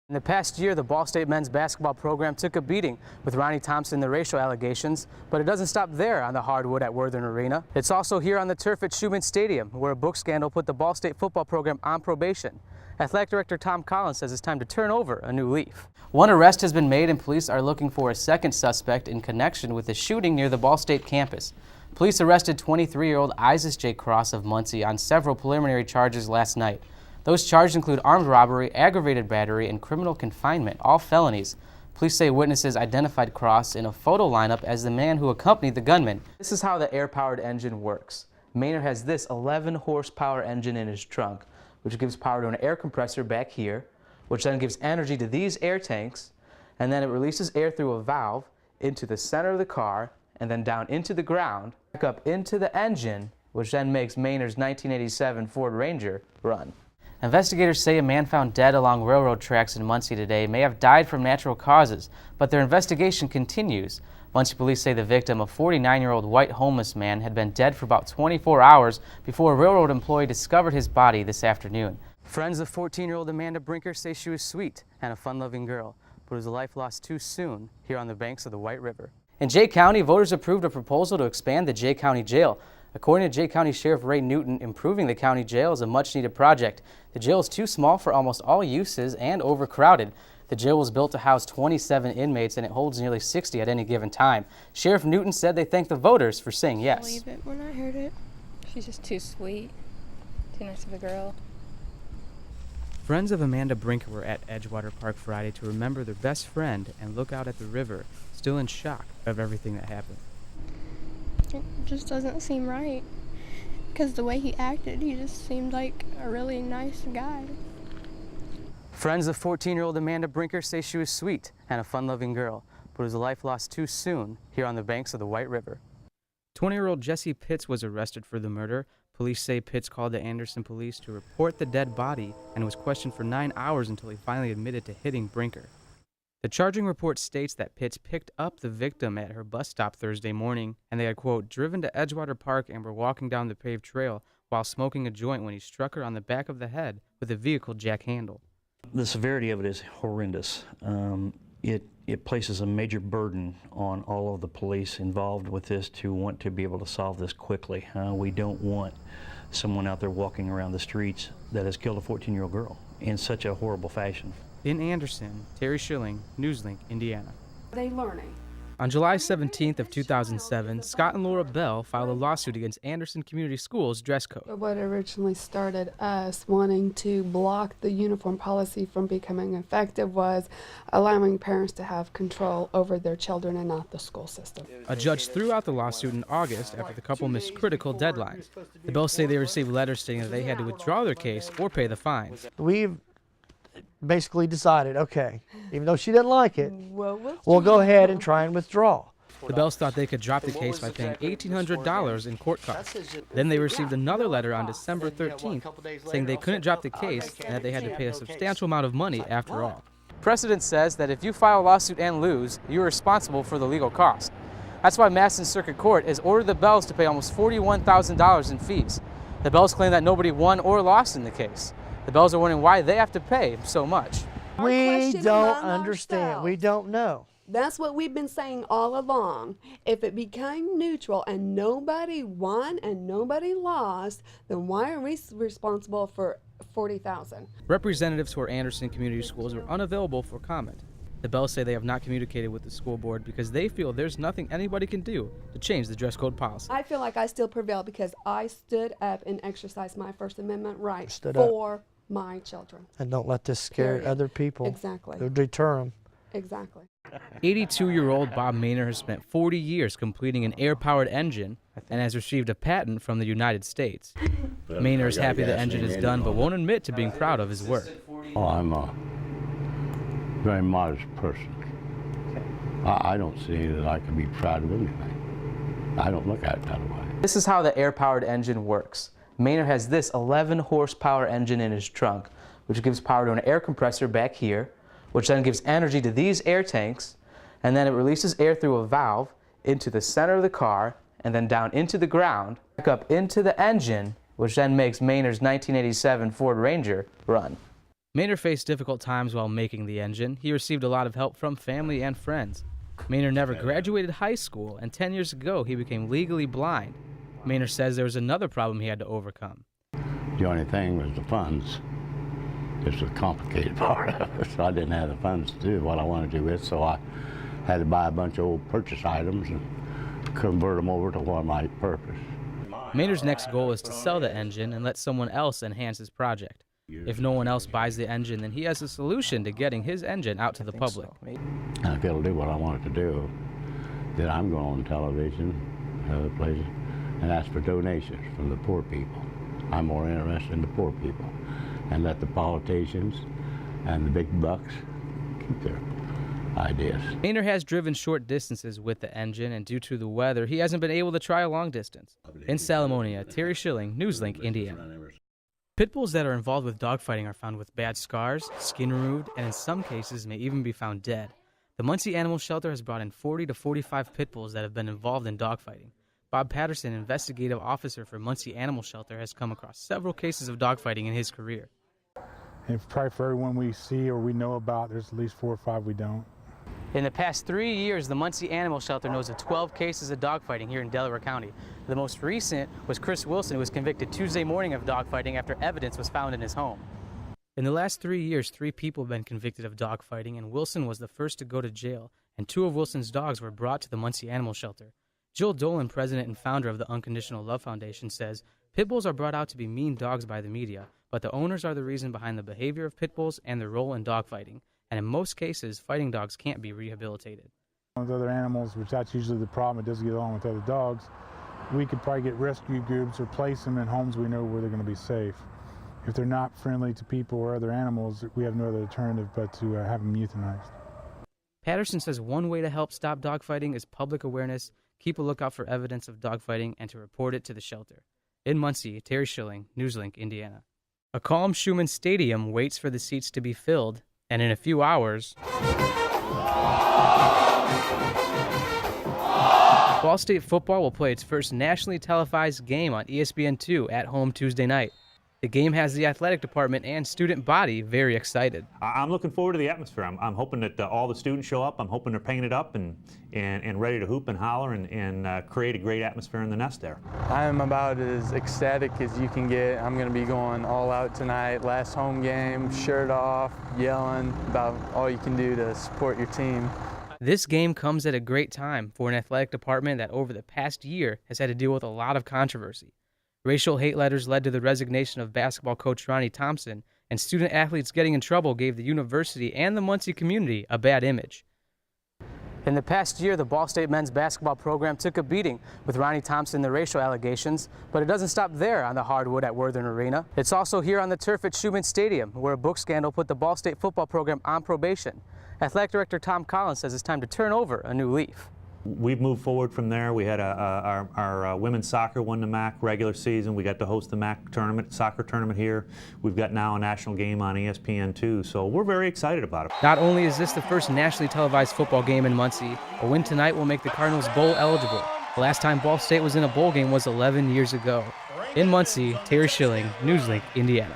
In the past year, the Ball State men's basketball program took a beating with Ronnie Thompson and the racial allegations, but it doesn't stop there on the hardwood at Worthern Arena. It's also here on the turf at Schumann Stadium, where a book scandal put the Ball State football program on probation. Athletic Director Tom Collins says it's time to turn over a new leaf. One arrest has been made and police are looking for a second suspect in connection with the shooting near the Ball State campus. Police arrested 23-year-old Isis J. Cross of Muncie on several preliminary charges last night. Those charges include armed robbery, aggravated battery, and criminal confinement, all felonies. Police say witnesses identified Cross in a photo lineup as the man who accompanied the gunman. This is how the air-powered engine works. Maynard has this 11-horsepower engine in his trunk, which gives power to an air compressor back here, which then gives energy to these air tanks, and then it releases air through a valve into the center of the car, and then down into the ground, back up into the engine, which then makes Maynard's 1987 Ford Ranger run. Investigators say a man found dead along railroad tracks in Muncie today may have died from natural causes, but their investigation continues. Muncie police say the victim, a 49-year-old white homeless man, had been dead for about 24 hours before a railroad employee discovered his body this afternoon. Friends of 14-year-old Amanda Brinker say she was sweet and a fun-loving girl, but was a life lost too soon here on the banks of the White River. In Jay County, voters approved a proposal to expand the Jay County Jail. According to Jay County Sheriff Ray Newton, improving the county jail is a much-needed project. The jail is too small for almost all uses and overcrowded. The jail was built to house 27 inmates and it holds nearly 60 at any given time. Sheriff Newton said they thanked the voters for saying yes. I believe it when I heard it. She's just too sweet, too nice of a girl. Friends of Amanda Brinker were at Edgewater Park Friday to remember their best friend and look out at the river, still in shock of everything that happened. It just doesn't seem right, because the way he acted, he just seemed like a really nice guy. Friends of 14-year-old Amanda Brinker say she was sweet and a fun-loving girl, but was a life lost too soon here on the banks of the White River. 20-year-old Jesse Pitts was arrested for the murder. Police say Pitts called the Anderson police to report the dead body and was questioned for 9 hours until he finally admitted to hitting Brinker. The charging report states that Pitts picked up the victim at her bus stop Thursday morning, and they had, quote, driven to Edgewater Park and were walking down the paved trail while smoking a joint when he struck her on the back of the head with a vehicle jack handle. The severity of it is horrendous. It places a major burden on all of the police involved with this to want to be able to solve this quickly. We don't want someone out there walking around the streets that has killed a 14-year-old girl in such a horrible fashion. In Anderson, Terry Schilling, NewsLink, Indiana. Are they learning? On July 17th of 2007, Scott and Laura Bell filed a lawsuit against Anderson Community Schools' dress code. What originally started us wanting to block the uniform policy from becoming effective was allowing parents to have control over their children and not the school system. A judge threw out the lawsuit in August after the couple missed critical deadlines. The Bells say they received letters stating that they had to withdraw their case or pay the fines. We've basically decided, okay, even though she didn't like it, we'll go ahead and try and withdraw. The Bells thought they could drop the case by paying $1,800 in court costs. Then they received another letter on December 13th saying they couldn't drop the case and that they had to pay a substantial amount of money after all. Precedent says that if you file a lawsuit and lose, you're responsible for the legal cost. That's why Madison Circuit Court has ordered the Bells to pay almost $41,000 in fees. The Bells claim that nobody won or lost in the case. The Bells are wondering why they have to pay so much. We don't understand. We don't know. That's what we've been saying all along. If it became neutral and nobody won and nobody lost, then why are we responsible for $40,000? Representatives for Anderson Community Schools were unavailable for comment. The Bells say they have not communicated with the school board because they feel there's nothing anybody can do to change the dress code policy. I feel like I still prevail because I stood up and exercised my First Amendment right for my children. And don't let this scare other people. Exactly. Or deter them. Exactly. 82-year-old Bob Maynard has spent 40 years completing an air-powered engine and has received a patent from the United States. Maynard is happy the engine is done but won't admit to being proud of his work. Oh, I'm a very modest person. I don't see that I can be proud of anything. I don't look at it that way. This is how the air-powered engine works. Maynard has this 11-horsepower engine in his trunk, which gives power to an air compressor back here, which then gives energy to these air tanks, and then it releases air through a valve into the center of the car, and then down into the ground, back up into the engine, which then makes Maynard's 1987 Ford Ranger run. Maynard faced difficult times while making the engine. He received a lot of help from family and friends. Maynard never graduated high school, and 10 years ago he became legally blind. Maynard says there was another problem he had to overcome. The only thing was the funds. This was a complicated part of it, so I didn't have the funds to do what I wanted to do with, so I had to buy a bunch of old purchase items and convert them over to what my purpose. Maynard's next goal is to sell the engine and let someone else enhance his project. If no one else buys the engine, then he has a solution to getting his engine out to the public. And if it'll do what I want it to do, then I'm going on television, other places, and ask for donations from the poor people. I'm more interested in the poor people, and let the politicians and the big bucks keep their ideas. Maynard has driven short distances with the engine, and due to the weather, he hasn't been able to try a long distance. In Salomonia, Terry Schilling, Newslink, Indiana. Pit bulls that are involved with dogfighting are found with bad scars, skin removed, and in some cases may even be found dead. The Muncie Animal Shelter has brought in 40 to 45 pit bulls that have been involved in dogfighting. Bob Patterson, investigative officer for Muncie Animal Shelter, has come across several cases of dogfighting in his career. And probably for everyone we see or we know about, there's at least 4 or 5 we don't. In the past 3 years, the Muncie Animal Shelter knows of 12 cases of dogfighting here in Delaware County. The most recent was Chris Wilson, who was convicted Tuesday morning of dogfighting after evidence was found in his home. In the last 3 years, 3 people have been convicted of dogfighting, and Wilson was the first to go to jail, and 2 of Wilson's dogs were brought to the Muncie Animal Shelter. Jill Dolan, president and founder of the Unconditional Love Foundation, says, "Pit bulls are brought out to be mean dogs by the media, but the owners are the reason behind the behavior of pit bulls and their role in dogfighting. And in most cases, fighting dogs can't be rehabilitated." With other animals, which that's usually the problem, it doesn't get along with other dogs, we could probably get rescue groups or place them in homes we know where they're going to be safe. If they're not friendly to people or other animals, we have no other alternative but to have them euthanized. Patterson says one way to help stop dogfighting is public awareness, keep a lookout for evidence of dogfighting, and to report it to the shelter. In Muncie, Terry Schilling, Newslink, Indiana. A calm Schumann Stadium waits for the seats to be filled, and in a few hours, Ball State football will play its first nationally televised game on ESPN2 at home Tuesday night. The game has the athletic department and student body very excited. I'm looking forward to the atmosphere. I'm hoping that all the students show up. I'm hoping they're painted up and ready to hoop and holler and create a great atmosphere in the nest there. I'm about as ecstatic as you can get. I'm going to be going all out tonight. Last home game, shirt off, yelling about all you can do to support your team. This game comes at a great time for an athletic department that over the past year has had to deal with a lot of controversy. Racial hate letters led to the resignation of basketball coach Ronnie Thompson, and student athletes getting in trouble gave the university and the Muncie community a bad image. In the past year, the Ball State men's basketball program took a beating with Ronnie Thompson and the racial allegations, but it doesn't stop there on the hardwood at Worthern Arena. It's also here on the turf at Schumann Stadium, where a book scandal put the Ball State football program on probation. Athletic Director Tom Collins says it's time to turn over a new leaf. We've moved forward from there. We had our women's soccer won the MAC regular season. We got to host the MAC tournament, soccer tournament here. We've got now a national game on ESPN2, so we're very excited about it. Not only is this the first nationally televised football game in Muncie, a win tonight will make the Cardinals bowl eligible. The last time Ball State was in a bowl game was 11 years ago. In Muncie, Terry Schilling, Newslink, Indiana.